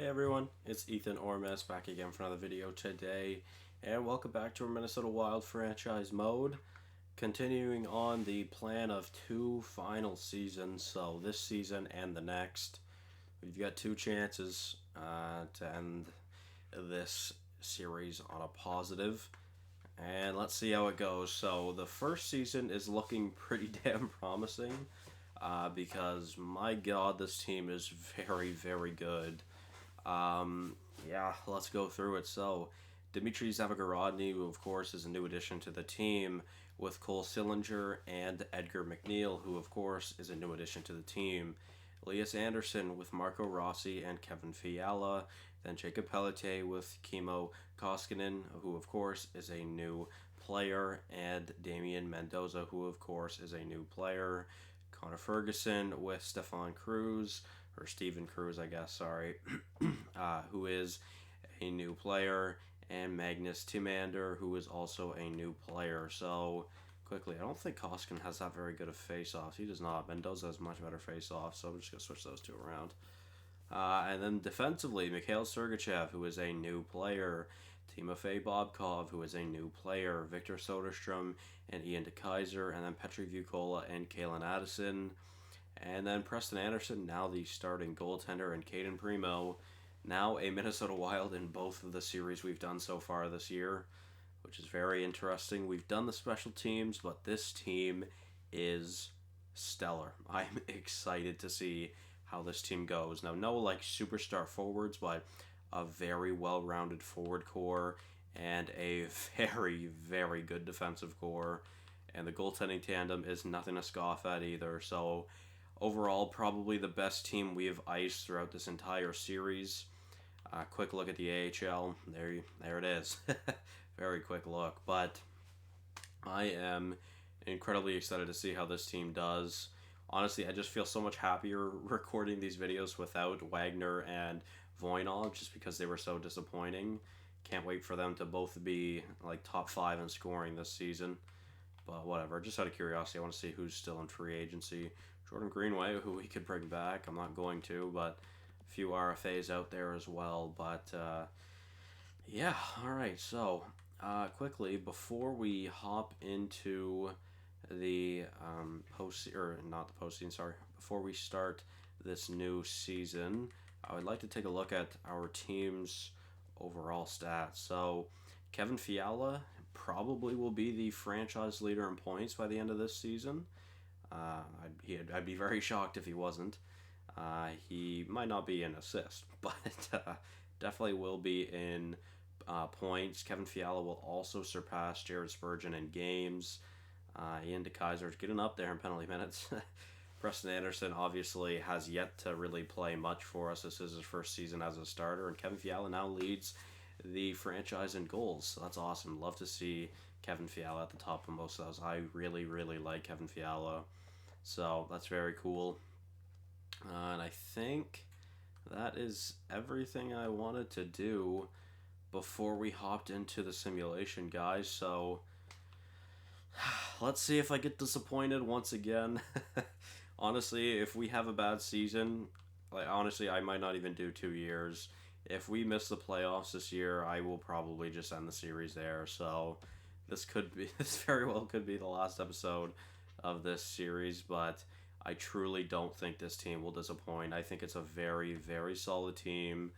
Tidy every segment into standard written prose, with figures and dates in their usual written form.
everyone, it's Ethan Ormes back again for another video today, and welcome back to our Minnesota Wild franchise mode. Continuing on the plan of two final seasons, so this season and the next. We've got two chances to end this series on a positive, and let's see how it goes. So the first season is looking pretty damn promising. Because my god, this team is very, very good. Yeah, let's go through it. So, Dmitry Zavigorodny, who of course is a new addition to the team, with Cole Sillinger and Edgar McNeil, who of course is a new addition to the team. Elias Anderson with Marco Rossi and Kevin Fiala. Then Jacob Pelletier with Kimmo Koskinen, who of course is a new player, and Damian Mendoza, who of course is a new player. Connor Ferguson with Stefan Cruz, or Steven Cruz, I guess, sorry, who is a new player, and Magnus Timander, who is also a new player. So, quickly, I don't think Koskinen has that very good of face-offs. He does not. Mendoza has much better face-offs, so I'm just going to switch those two around. And then defensively, Mikhail Sergachev, who is a new player. Timofey Bobkov, who is a new player. Victor Soderstrom and Ian DeKaiser. And then Petri Vukola and Kalen Addison. And then Preston Anderson, now the starting goaltender. And Caden Primo, now a Minnesota Wild in both of the series we've done so far this year, which is very interesting. We've done the special teams, but this team is stellar. I'm excited to see how this team goes. Now, no like superstar forwards, but a very well-rounded forward core and a very, very good defensive core. And the goaltending tandem is nothing to scoff at either. So, overall, probably the best team we have iced throughout this entire series. Quick look at the AHL. There it is. Very quick look. But I am incredibly excited to see how this team does. Honestly, I just feel so much happier recording these videos without Wagner and Voinov, just because they were so disappointing. Can't wait for them to both be like top 5 in scoring this season. But whatever, just out of curiosity, I want to see who's still in free agency. Jordan Greenway, who we could bring back. I'm not going to, but a few RFAs out there as well. But yeah, all right. So quickly, before we hop into the before we start this new season, I would like to take a look at our team's overall stats. So, Kevin Fiala probably will be the franchise leader in points by the end of this season. I'd be very shocked if he wasn't. He might not be in assist, but definitely will be in points. Kevin Fiala will also surpass Jared Spurgeon in games. Ian DeKaiser is getting up there in penalty minutes. Preston Anderson obviously has yet to really play much for us. This is his first season as a starter, and Kevin Fiala now leads the franchise in goals. So that's awesome. Love to see Kevin Fiala at the top of most of those. I really, really like Kevin Fiala. So that's very cool. And I think that is everything I wanted to do before we hopped into the simulation, guys. So let's see if I get disappointed once again. Honestly, if we have a bad season, honestly, I might not even do 2 years. If we miss the playoffs this year, I will probably just end the series there. So this very well could be the last episode of this series, but I truly don't think this team will disappoint. I think it's a very, very solid team.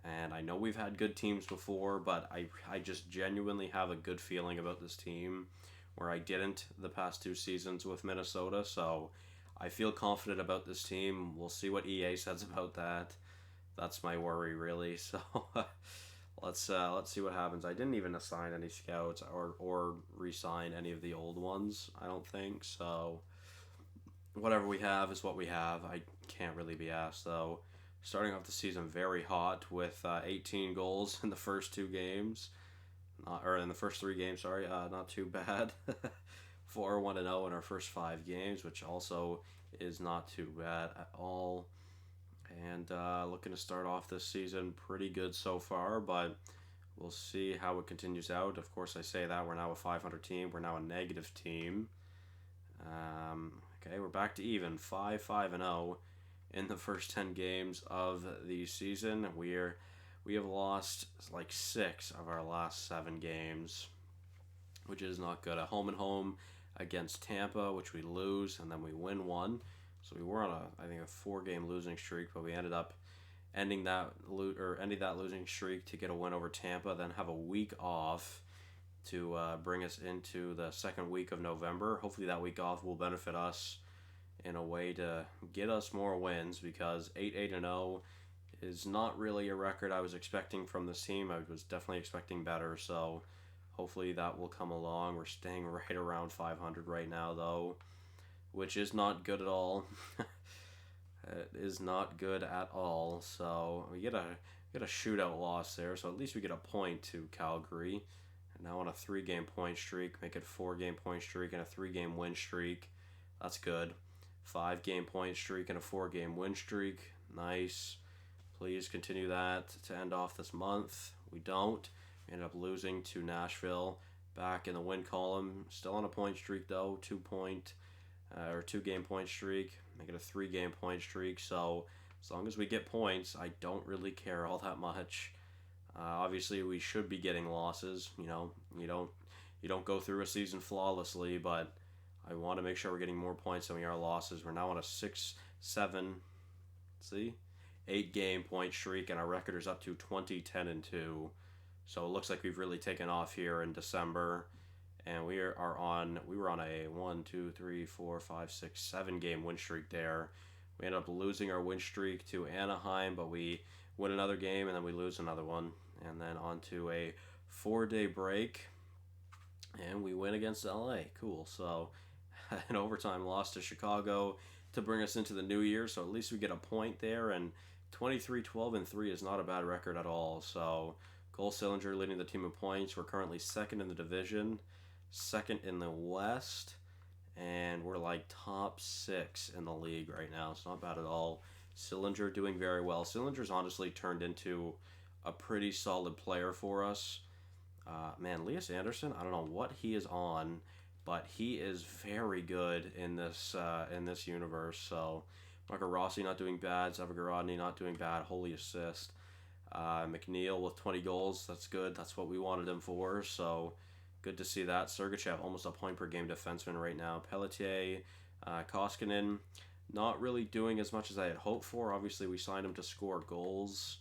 And I know we've had good teams before, but I just genuinely have a good feeling about this team, where I didn't the past 2 seasons with Minnesota. So I feel confident about this team. We'll see what EA says about that. That's my worry, really. So let's see what happens. I didn't even assign any scouts or re-sign any of the old ones, I don't think. So whatever we have is what we have. I can't really be asked, though. Starting off the season very hot with 18 goals in the first 2 games. In the first 3 games, sorry. Not too bad. 4-1-0 in our first 5 games, which also is not too bad at all. And looking to start off this season pretty good so far, but we'll see how it continues out. Of course, I say that we're now a 500 team. We're now a negative team. Okay, we're back to even. 5-5-0. in the first 10 games of the season. We have lost like 6 of our last 7 games, which is not good. A home and home against Tampa, which we lose, and then we win one. So we were on I think a 4-game losing streak, but we ended up ending that losing streak to get a win over Tampa, then have a week off to bring us into the second week of November. Hopefully that week off will benefit us in a way to get us more wins, because 8-8-0 is not really a record I was expecting from this team. I was definitely expecting better, so hopefully that will come along. We're staying right around 500 right now, though, which is not good at all. It is not good at all. So we get a shootout loss there, so at least we get a point to Calgary. And now on a 3-game point streak, make it 4-game point streak and a 3-game win streak. That's good. 5-game point streak and a 4-game win streak. Nice. Please continue that to end off this month. We don't. We ended up losing to Nashville. Back in the win column. Still on a point streak though. 2-game point streak. Make it a 3-game point streak. So as long as we get points, I don't really care all that much. Obviously, we should be getting losses. You don't go through a season flawlessly, but I want to make sure we're getting more points than we are losses. We're now on a 8-game point streak, and our record is up to 20-10-2. So it looks like we've really taken off here in December, and we were on a 7-game win streak there. We ended up losing our win streak to Anaheim, but we win another game and then we lose another one, and then on to a 4-day break, and we win against LA. Cool. So an overtime loss to Chicago to bring us into the new year, so at least we get a point there, and 23-12-3 is not a bad record at all. So Goal Sillinger leading the team in points. We're currently second in the division, second in the West, and we're like top 6 in the league right now. It's not bad at all. Sillinger doing very well. Sillinger's honestly turned into a pretty solid player for us. Lias Andersson, I don't know what he is on, but he is very good in this universe. So Marco Rossi not doing bad. Zavagarodny not doing bad. Holy assist. McNeil with 20 goals. That's good. That's what we wanted him for. So good to see that. Sergachev almost a point per game defenseman right now. Pelletier, Koskinen, not really doing as much as I had hoped for. Obviously, we signed him to score goals.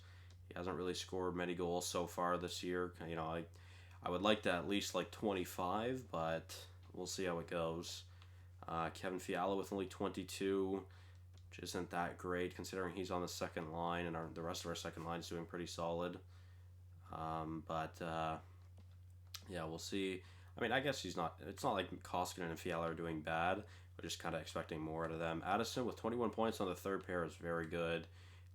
He hasn't really scored many goals so far this year. I would like to at least like 25, but we'll see how it goes. Kevin Fiala with only 22, which isn't that great considering he's on the second line, and the rest of our second line is doing pretty solid. Yeah, we'll see. I guess it's not like Koskinen and Fiala are doing bad. We're just kind of expecting more out of them. Addison with 21 points on the third pair is very good.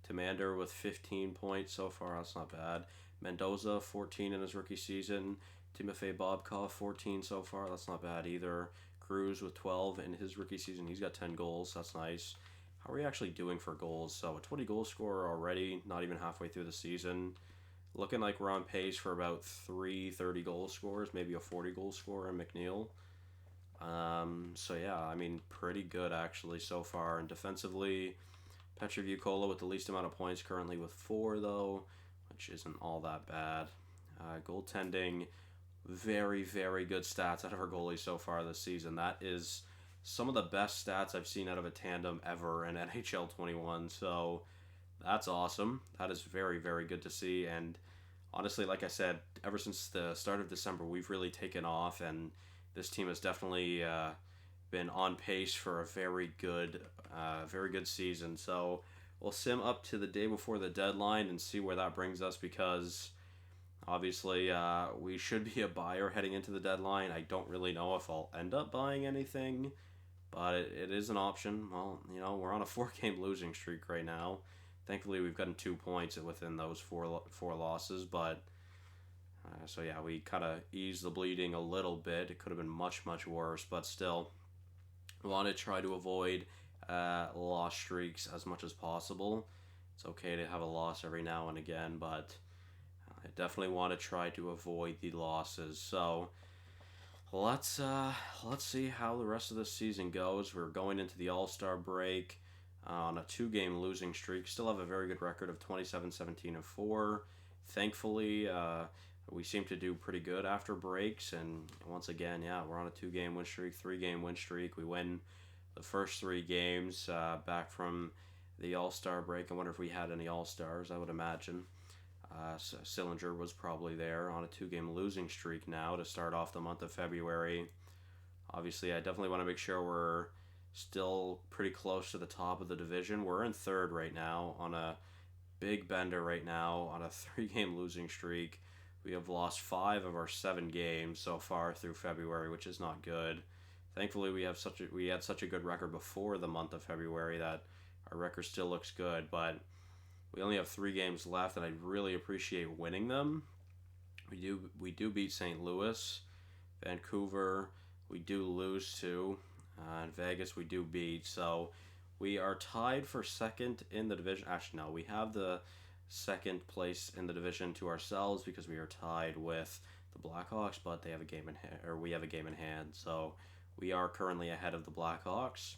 Tamander with 15 points so far. That's not bad. Mendoza, 14 in his rookie season. Timofey Bobkov, 14 so far. That's not bad either. Cruz with 12 in his rookie season. He's got 10 goals. That's nice. How are we actually doing for goals? So a 20 goal scorer already, not even halfway through the season. Looking like we're on pace for about 3 30 goal scorers, maybe a 40 goal scorer in McNeil. So yeah, pretty good actually so far. And defensively, Petr Vukola with the least amount of points, currently with 4 though, which isn't all that bad. Goaltending, very, very good stats out of our goalie so far this season. That is some of the best stats I've seen out of a tandem ever in NHL 21. So that's awesome. That is very, very good to see. And honestly, like I said, ever since the start of December, we've really taken off, and this team has definitely been on pace for a very good season. So we'll sim up to the day before the deadline and see where that brings us, because obviously we should be a buyer heading into the deadline. I don't really know if I'll end up buying anything, but it is an option. Well, we're on a 4-game losing streak right now. Thankfully, we've gotten 2 points within those four losses, but so yeah, we kind of eased the bleeding a little bit. It could have been much, much worse, but still, we want to try to avoid loss streaks as much as possible. It's okay to have a loss every now and again, but I definitely want to try to avoid the losses. So let's see how the rest of the season goes. We're going into the All-Star break. on a 2-game losing streak. Still have a very good record of 27-17-4. Thankfully, we seem to do pretty good after breaks, and once again, yeah, we're on a 2-game win streak, 3-game win streak. We win the first 3 games back from the All-Star break. I wonder if we had any All-Stars. I would imagine Sillinger was probably there on a 2-game losing streak now to start off the month of February. Obviously, I definitely want to make sure we're still pretty close to the top of the division. We're in 3rd right now on a big bender right now on a 3-game losing streak. We have lost 5 of our 7 games so far through February, which is not good. Thankfully, we had such a good record before the month of February that our record still looks good, but we only have 3 games left, and I really appreciate winning them. We do beat St. Louis, Vancouver. We do lose to, and Vegas we do beat. So we are tied for 2nd in the division. Actually, no, we have the 2nd place in the division to ourselves because we are tied with the Blackhawks, but they have a game in hand, or we have a game in hand. So we are currently ahead of the Blackhawks.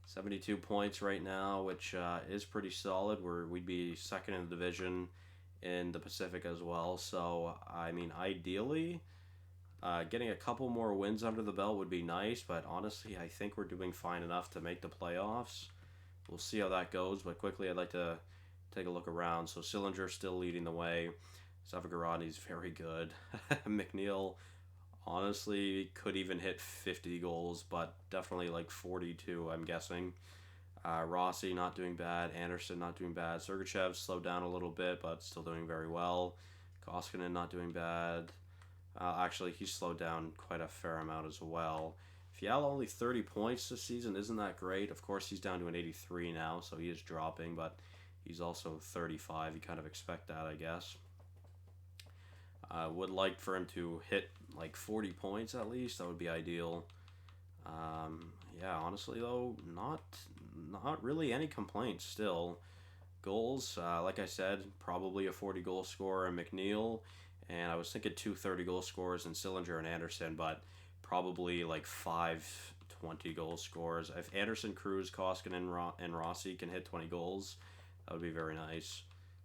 72 points right now, which is pretty solid. We'd be 2nd in the division in the Pacific as well. So, I mean, ideally, getting a couple more wins under the belt would be nice, but honestly, I think we're doing fine enough to make the playoffs. We'll see how that goes, but quickly, I'd like to take a look around. So, Sillinger's still leading the way. Zavagorani's very good. McNeil honestly could even hit 50 goals, but definitely like 42, I'm guessing. Rossi not doing bad. Anderson not doing bad. Sergachev slowed down a little bit, but still doing very well. Koskinen not doing bad. Actually, he slowed down quite a fair amount as well. Fiala only 30 points this season. Isn't that great? Of course, he's down to an 83 now, so he is dropping, but he's also 35. You kind of expect that, I guess. I would like for him to hit like 40 points at least. That would be ideal. Yeah, honestly though, not really any complaints still. Goals, like I said, probably a 40 goal scorer in McNeil, and I was thinking 2 30 goal scorers in Sillinger and Anderson, but probably like 5 20 goal scorers. If Anderson, Cruz, Koskinen, and Rossi can hit 20 goals, that would be very nice,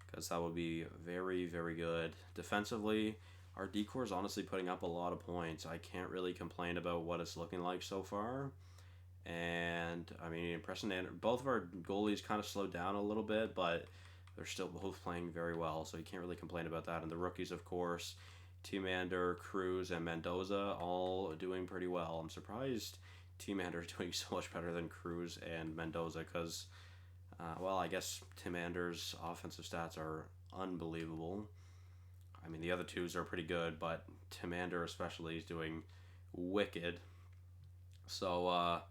because that would be very, very good. Defensively, our decor is honestly putting up a lot of points. I can't really complain about what it's looking like so far. And, I mean, Preston and both of our goalies kind of slowed down a little bit, but they're still both playing very well, so you can't really complain about that. And the rookies, of course, Timander, Cruz, and Mendoza, all doing pretty well. I'm surprised Timander is doing so much better than Cruz and Mendoza, because well, I guess Timander's offensive stats are unbelievable. I mean, the other twos are pretty good, but Timander especially is doing wicked. So,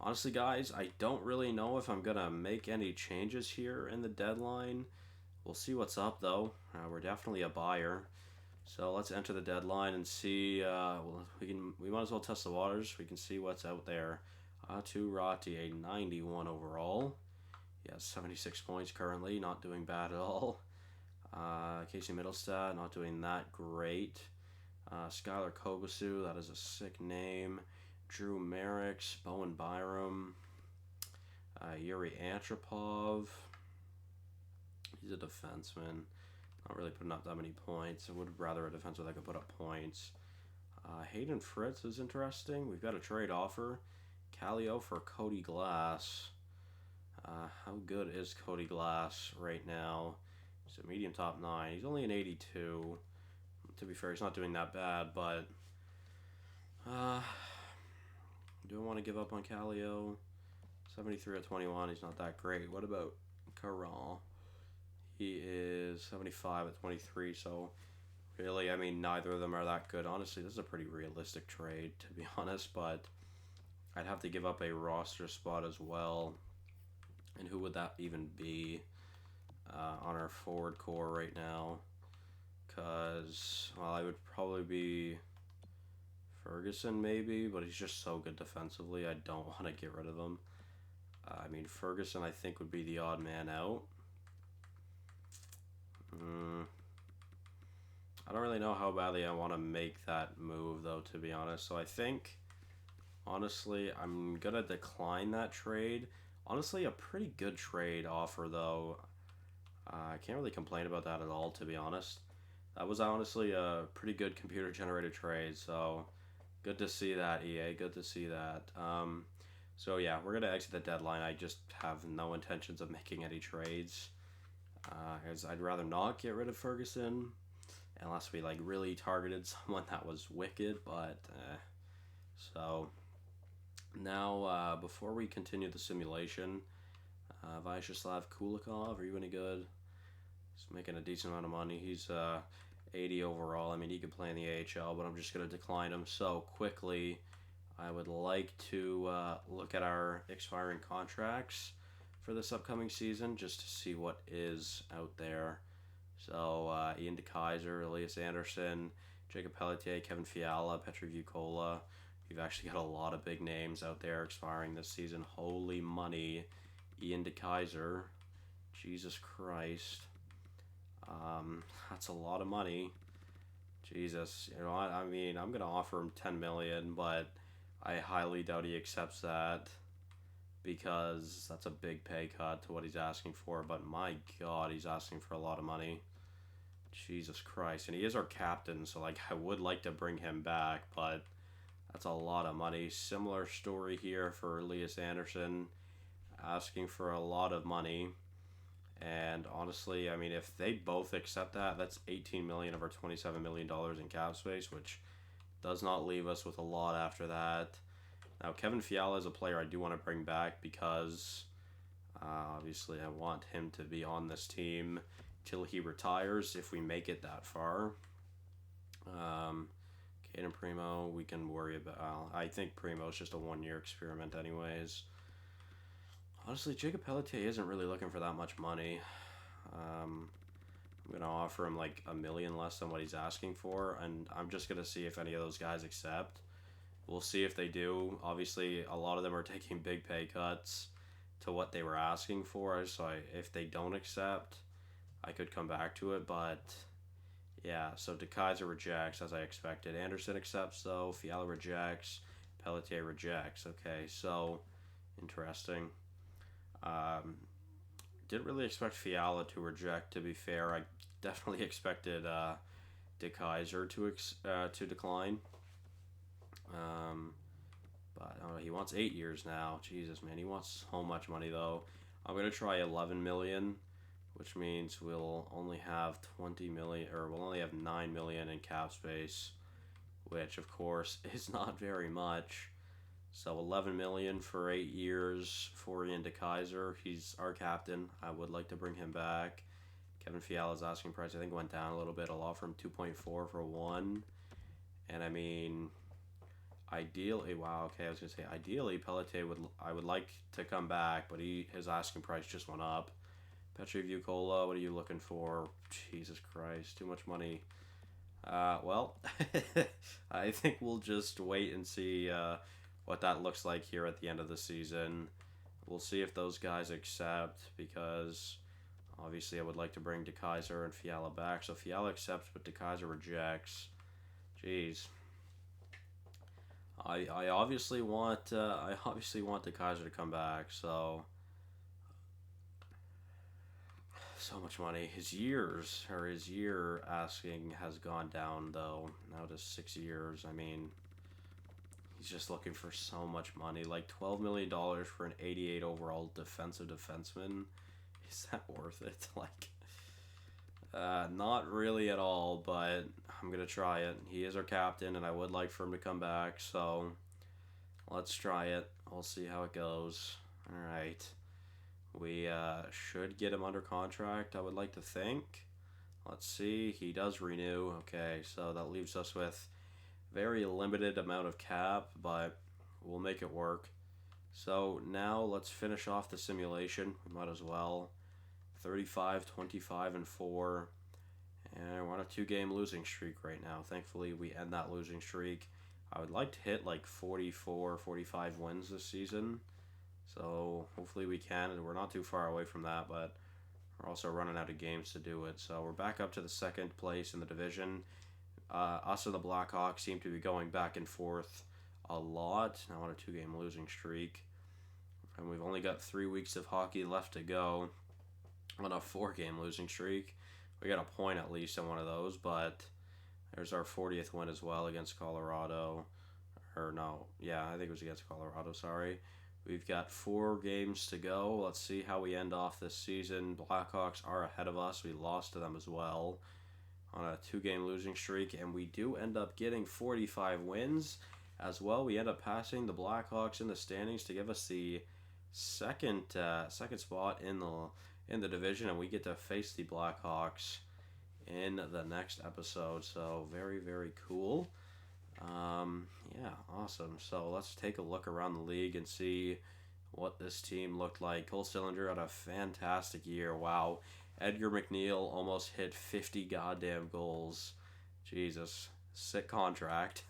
honestly, guys, I don't really know if I'm going to make any changes here in the deadline. We'll see what's up, though. We're definitely a buyer. So let's enter the deadline and see. We might as well test the waters. We can see what's out there. Atu Ratti, a 91 overall. Yeah, 76 points currently, not doing bad at all. Casey Middlestad, not doing that great. Skylar Kobasu, that is a sick name. Drew Merricks, Bowen Byram. Yuri Antropov. He's a defenseman. Not really putting up that many points. I would rather a defenseman that could put up points. Hayden Fritz is interesting. We've got a trade offer. Callio for Cody Glass. How good is Cody Glass right now? He's a medium top 9. He's only an 82. To be fair, he's not doing that bad, but do I want to give up on Callio? 73 at 21. He's not that great. What about Caron? He is 75 at 23, so really, I mean, neither of them are that good. Honestly, this is a pretty realistic trade, to be honest, but I'd have to give up a roster spot as well. And who would that even be on our forward core right now? Because, well, I would probably be Ferguson maybe, but he's just so good defensively. I don't want to get rid of him. I mean, Ferguson I think would be the odd man out. I don't really know how badly I want to make that move, though, to be honest. So I think, honestly, I'm going to decline that trade. Honestly, a pretty good trade offer, though. I can't really complain about that at all, to be honest. That was honestly a pretty good computer generated trade, so good to see that, EA. Good to see that. So yeah, we're gonna exit the deadline. I just have no intentions of making any trades, as I'd rather not get rid of Ferguson unless we like really targeted someone that was wicked. But so now, before we continue the simulation, Vyacheslav Kulikov, are you any good? He's making a decent amount of money. He's 80 overall. I mean, he could play in the AHL, but I'm just going to decline him so quickly. I would like to look at our expiring contracts for this upcoming season just to see what is out there. So, Ian DeKaiser, Elias Anderson, Jacob Pelletier, Kevin Fiala, Petri Vukola. You've actually got a lot of big names out there expiring this season. Holy money. Ian DeKaiser. Jesus Christ. That's a lot of money. Jesus, you know, I mean, I'm gonna offer him 10 million, but I highly doubt he accepts that because that's a big pay cut to what he's asking for. But my God, he's asking for a lot of money. Jesus Christ, and he is our captain, so like I would like to bring him back, but that's a lot of money. Similar story here for Elias Anderson, asking for a lot of money. And honestly, I mean, if they both accept that, that's 18 million of our 27 million dollars in cap space, which does not leave us with a lot after that. Now, Kevin Fiala is a player I do want to bring back because obviously I want him to be on this team till he retires if we make it that far. Caden Primo, we can worry about. I think Primo's just a 1 year experiment, anyways. Honestly, Jacob Pelletier isn't really looking for that much money. I'm gonna offer him like $1 million less than what he's asking for, and I'm just gonna see if any of those guys accept. We'll see if they do. Obviously, a lot of them are taking big pay cuts to what they were asking for. So if they don't accept, I could come back to it. But yeah, so DeKaiser rejects as I expected. Anderson accepts though. Fiala rejects. Pelletier rejects. Okay, so interesting. Didn't really expect Fiala to reject. To be fair, I definitely expected DeKaiser to decline. But he wants 8 years now. Jesus, man, he wants so much money though. I'm gonna try 11 million, which means we'll only have 20 million, or we'll only have 9 million in cap space, which of course is not very much. So 11 million for 8 years for Ian DeKaiser. He's our captain. I would like to bring him back. Kevin Fiala's asking price I think went down a little bit. I'll offer him 2.4 for 1. And I mean, ideally, wow, okay, I was gonna say ideally Pelletier I would like to come back, but his asking price just went up. Petri Vukola, what are you looking for? Jesus Christ, too much money. Well, I think we'll just wait and see what that looks like here at the end of the season. We'll see if those guys accept, because obviously I would like to bring DeKaiser and Fiala back. So Fiala accepts, but DeKaiser rejects. Jeez. I obviously want DeKaiser to come back. So much money. His year asking has gone down though, now to 6 years. I mean, he's just looking for so much money, like $12 million for an 88 overall defensive defenseman. Is that worth it? Like, not really at all, but I'm gonna try it. He is our captain, and I would like for him to come back, so let's try it. We'll see how it goes. All right. We should get him under contract, I would like to think. Let's see. He does renew. Okay, so that leaves us with very limited amount of cap, but we'll make it work. So now let's finish off the simulation. We might as well. 35, 25, and 4. And we're on a 2-game losing streak right now. Thankfully, we end that losing streak. I would like to hit like 44, 45 wins this season. So hopefully we can, and we're not too far away from that, but we're also running out of games to do it. So we're back up to the 2nd place in the division. Us and the Blackhawks seem to be going back and forth a lot. Now on a 2-game losing streak. And we've only got 3 weeks of hockey left to go on a 4-game losing streak. We got a point at least in one of those, but there's our 40th win as well against Colorado. Or no, yeah, I think it was against Colorado, sorry. We've got 4 games to go. Let's see how we end off this season. Blackhawks are ahead of us. We lost to them as well on a 2-game losing streak, and we do end up getting 45 wins as well. We end up passing the Blackhawks in the standings to give us the second spot in the division, and we get to face the Blackhawks in the next episode. So very, very cool. Yeah, awesome. So let's take a look around the league and see what this team looked like. Cole Sillinger had a fantastic year. Wow. Edgar McNeil almost hit 50 goddamn goals. Jesus. Sick contract.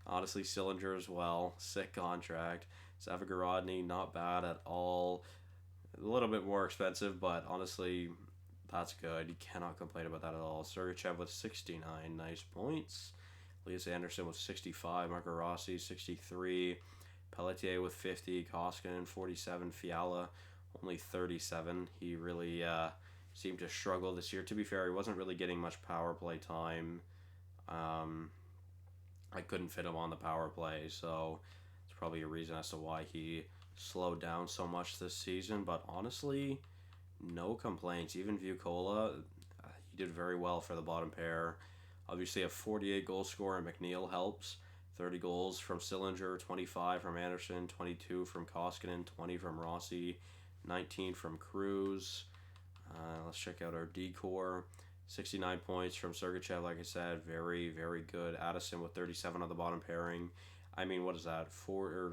Honestly, Sillinger as well. Sick contract. Zavagarodny, not bad at all. A little bit more expensive, but honestly, that's good. You cannot complain about that at all. Sergachev with 69 nice points. Elias Anderson with 65. Marco Rossi 63. Pelletier with 50. Koskinen 47. Fiala only 37. He really seemed to struggle this year. To be fair, he wasn't really getting much power play time. I couldn't fit him on the power play, so it's probably a reason as to why he slowed down so much this season. But honestly, no complaints. Even Vukola, he did very well for the bottom pair. Obviously, a 48 goal scorer in McNeil helps. 30 goals from Sillinger, 25 from Anderson, 22 from Koskinen, 20 from Rossi, 19 from Cruz. Let's check out our D-core. 69 points from Sergachev, like I said, very, very good. Addison with 37 on the bottom pairing. I mean, what is that?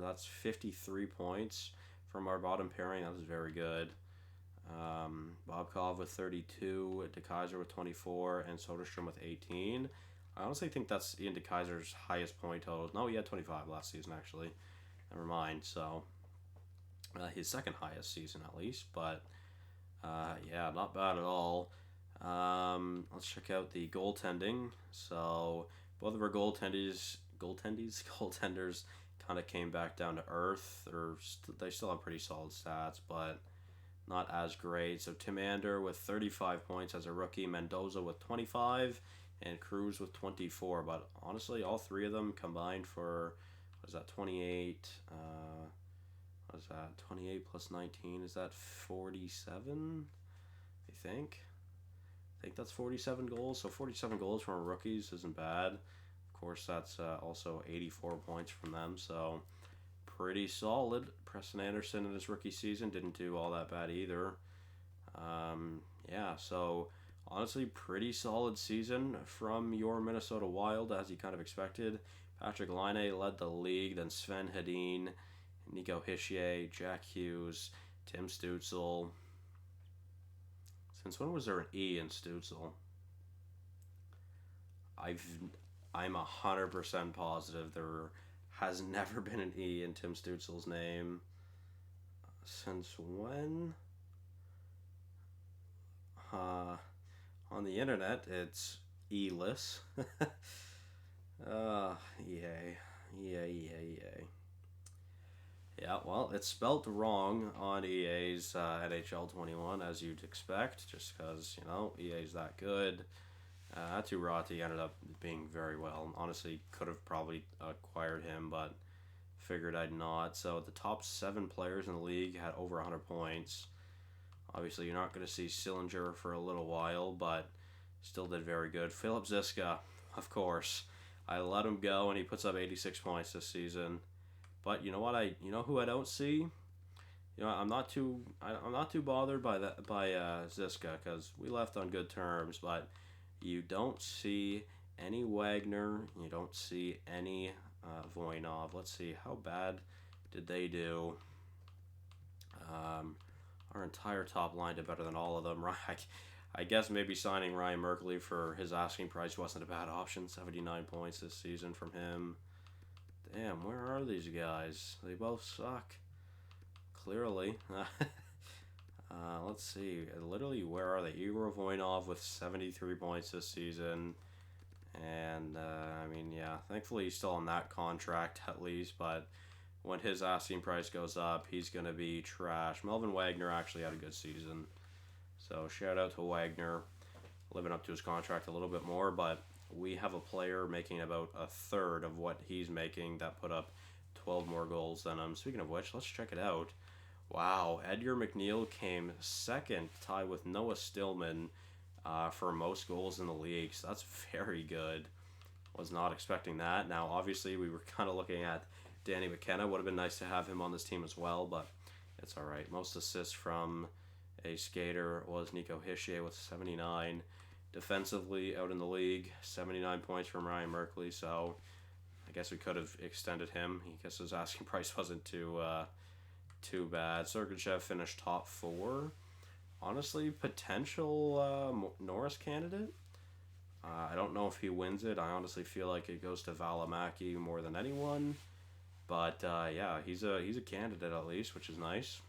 That's 53 points from our bottom pairing. That was very good. Bobkov with 32, DeKaiser with 24, and Soderstrom with 18. I honestly think that's Ian DeKaiser's highest point total. No, he had 25 last season, actually. Never mind. So, his second highest season, at least. But, yeah, not bad at all. Let's check out the goaltending. So, both of our goaltenders kind of came back down to earth. They still have pretty solid stats, but not as great. So Tim Ander with 35 points as a rookie, Mendoza with 25, and Cruz with 24. But honestly, all three of them combined for, what is that, 28? What is that, 28 plus 19? Is that 47? I think that's 47 goals. So 47 goals from our rookies isn't bad. Of course, that's also 84 points from them. So pretty solid. Preston Anderson in his rookie season didn't do all that bad either. Yeah, so honestly, pretty solid season from your Minnesota Wild, as you kind of expected. Patrick Laine led the league, then Sven Hedin, Nico Hischier, Jack Hughes, Tim Stützle. Since when was there an E in Stützle? I'm 100% positive there has never been an E in Tim Stützle's name. Since when? On the internet, it's E-less. Yay. Yeah, well, it's spelt wrong on EA's NHL 21, as you'd expect, just because, EA's that good. Turati ended up being very well. Honestly, could have probably acquired him, but figured I'd not. So the top 7 players in the league had over 100 points. Obviously, you're not going to see Sillinger for a little while, but still did very good. Philip Ziska, of course. I let him go, and he puts up 86 points this season. But you know what? You know who I don't see? I'm not too bothered by Ziska, because we left on good terms. But you don't see any Wagner. You don't see any Voinov. Let's see, how bad did they do? Our entire top line did better than all of them. I guess maybe signing Ryan Merkley for his asking price wasn't a bad option. 79 points this season from him. Damn, where are these guys? They both suck. Clearly. Let's see. Literally, where are they? Igor Voinov with 73 points this season. And, yeah, thankfully he's still on that contract at least. But when his asking price goes up, he's going to be trash. Melvin Wagner actually had a good season. So shout out to Wagner, living up to his contract a little bit more, but we have a player making about a third of what he's making that put up 12 more goals than him. Speaking of which, let's check it out. Wow, Edgar McNeil came second, tied with Noah Stillman for most goals in the league. So that's very good. Was not expecting that. Now, obviously, we were kind of looking at Danny McKenna. Would have been nice to have him on this team as well, but it's all right. Most assists from a skater was Nico Hischier with 79. Defensively, out in the league, 79 points from Ryan Merkley. So I guess we could have extended him. I guess his asking price wasn't too bad. Sergachev finished top 4. Honestly, potential Norris candidate. I don't know if he wins it. I honestly feel like it goes to Valimaki more than anyone. But yeah, he's a candidate at least, which is nice.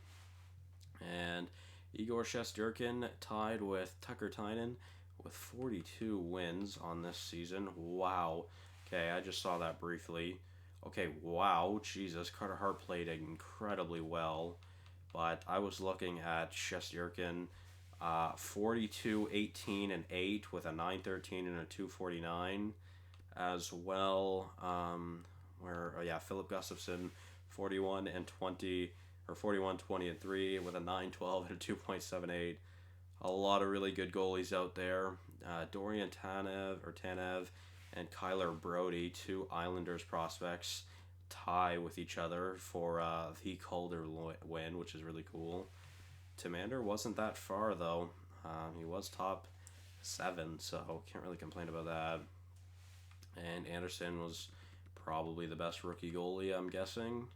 And Igor Shesterkin tied with Tucker Tynan with 42 wins on this season. Wow. Okay, I just saw that briefly. Okay, wow, Jesus, Carter Hart played incredibly well. But I was looking at Shesterkin, 42, 18, and 8 with a 913 and a 249 as well. Philip Gustafson, 41 and 20, or 41, 20, and 3 with a 912 and a 2.78. A lot of really good goalies out there. Dorian Tanev and Kyler Brody, 2 Islanders prospects, tie with each other for the Calder win, which is really cool. Timander wasn't that far, though. He was top 7, so can't really complain about that. And Anderson was probably the best rookie goalie, I'm guessing.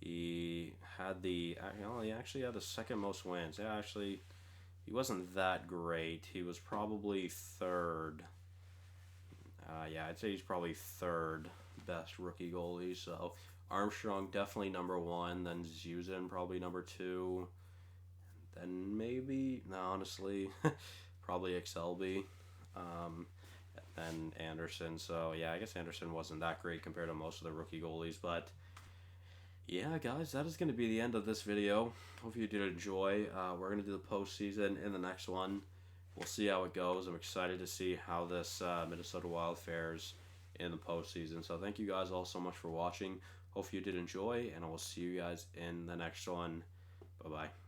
He actually had the second most wins. Yeah, actually, he wasn't that great. He was probably third. I'd say he's probably third best rookie goalie. So Armstrong definitely number 1. Then Zuzin probably number 2. Then maybe, no, honestly, probably XLB. And Anderson. So yeah, I guess Anderson wasn't that great compared to most of the rookie goalies, but yeah, guys, that is going to be the end of this video. Hope you did enjoy. We're going to do the postseason in the next one. We'll see how it goes. I'm excited to see how this Minnesota Wild fares in the postseason. So thank you guys all so much for watching. Hope you did enjoy, and I will see you guys in the next one. Bye-bye.